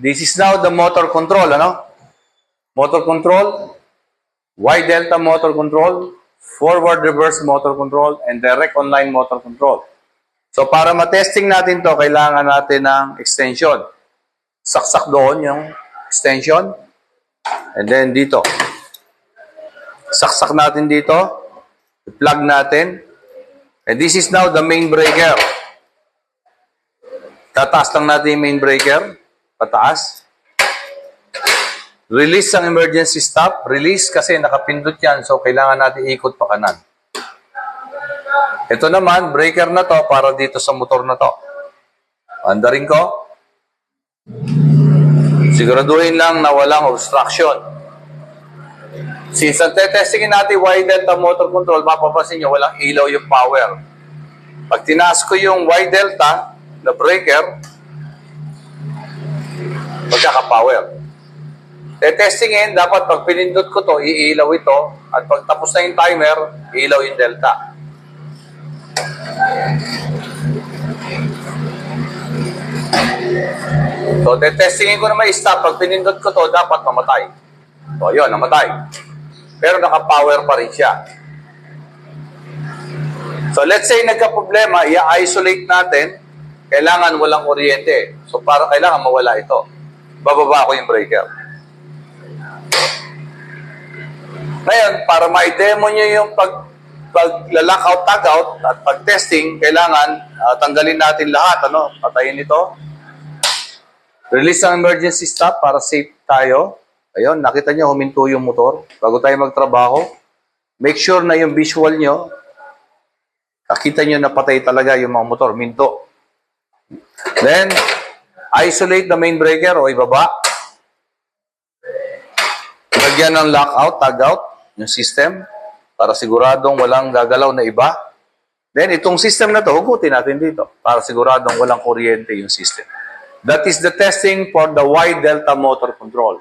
This is now the motor control, ano? Motor control, Y delta motor control, forward reverse motor control, and direct online motor control. So para matesting natin to, kailangan natin ng extension. Saksak doon yung extension. And then dito. Saksak natin dito. I-plug natin. And this is now the main breaker. Tataas lang natin yung main breaker. Pataas. Release ang emergency stop. Release kasi nakapindot yan. So, kailangan natin ikot pa kanan. Ito naman, breaker na to para dito sa motor na to. Andarin ko. Siguraduhin lang na walang obstruction. Since ang testingin natin Y delta motor control, mapapansin nyo, walang ilaw yung power. Pag tinaas ko yung Y delta na breaker, magkaka-power. Testingin, dapat pag pinindot ko to, iilaw ito. At pag tapos na yung timer, iilaw yung delta. So, testingin ko na may stop. Pag pinindot ko to, dapat mamatay. So, yun, namatay. Pero naka-power pa rin siya. So, let's say nagka-problema, i-isolate natin, kailangan walang kuryente. So, para kailangan mawala ito. Bababa ko yung breaker. Ngayon, para ma-demo nyo yung pag-lockout, tag-out, at pag-testing, kailangan tanggalin natin lahat. Ano? Patayin ito. Release ang emergency stop para safe tayo. Ayun, nakita nyo, huminto yung motor. Bago tayo magtrabaho, make sure na yung visual nyo, nakita nyo na patay talaga yung mga motor, minto. Then, isolate the main breaker o ibaba. Lagyan ng lockout, tag-out, yung system, para siguradong walang gagalaw na iba. Then, itong system na to, hugutin natin dito, para siguradong walang kuryente yung system. That is the testing for the Y delta motor control.